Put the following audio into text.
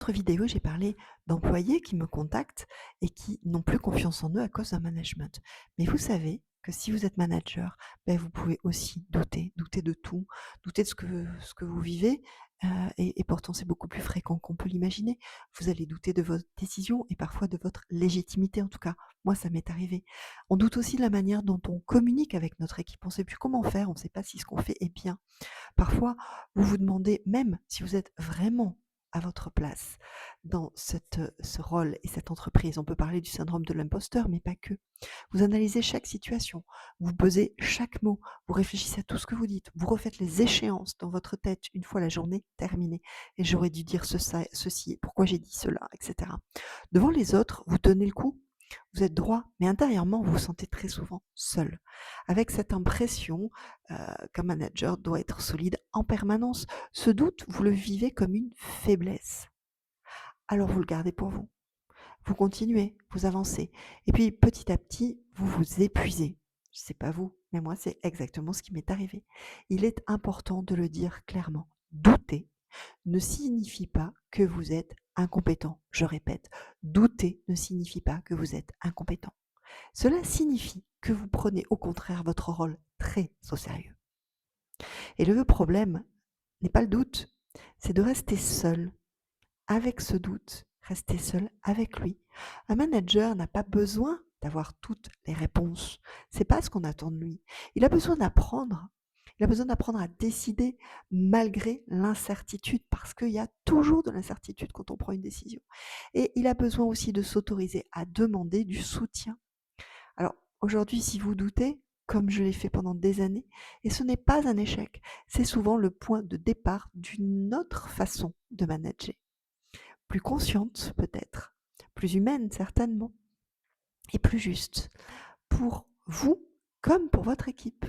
Autre vidéo, j'ai parlé d'employés qui me contactent et qui n'ont plus confiance en eux à cause d'un management. Mais vous savez que si vous êtes manager, vous pouvez aussi douter de tout, douter de ce que vous vivez, et pourtant c'est beaucoup plus fréquent qu'on peut l'imaginer. Vous allez douter de votre décision et parfois de votre légitimité, en tout cas, moi ça m'est arrivé. On doute aussi de la manière dont on communique avec notre équipe, on ne sait plus comment faire, on ne sait pas si ce qu'on fait est bien. Parfois, vous vous demandez même si vous êtes vraiment à votre place dans ce rôle et cette entreprise. On peut parler du syndrome de l'imposteur, mais pas que. Vous analysez chaque situation, vous pesez chaque mot, vous réfléchissez à tout ce que vous dites, vous refaites les échéances dans votre tête une fois la journée terminée. Et j'aurais dû dire ceci, pourquoi j'ai dit cela, etc. Devant les autres, vous tenez le coup, vous êtes droit, mais intérieurement, vous vous sentez très souvent seul. Avec cette impression qu'un manager doit être solide en permanence, ce doute, vous le vivez comme une faiblesse. Alors vous le gardez pour vous. Vous continuez, vous avancez. Et puis petit à petit, vous vous épuisez. C'est pas vous, mais moi, c'est exactement ce qui m'est arrivé. Il est important de le dire clairement. Douter ne signifie pas que vous êtes incompétent. Je répète, douter ne signifie pas que vous êtes incompétent. Cela signifie que vous prenez au contraire votre rôle très au sérieux. Et le problème n'est pas le doute, c'est de rester seul avec ce doute, rester seul avec lui. Un manager n'a pas besoin d'avoir toutes les réponses. C'est pas ce qu'on attend de lui. Il a besoin d'apprendre. Il a besoin d'apprendre à décider malgré l'incertitude, parce qu'il y a toujours de l'incertitude quand on prend une décision. Et il a besoin aussi de s'autoriser à demander du soutien. Alors aujourd'hui, si vous doutez, comme je l'ai fait pendant des années, et ce n'est pas un échec, c'est souvent le point de départ d'une autre façon de manager. Plus consciente peut-être, plus humaine certainement, et plus juste pour vous comme pour votre équipe.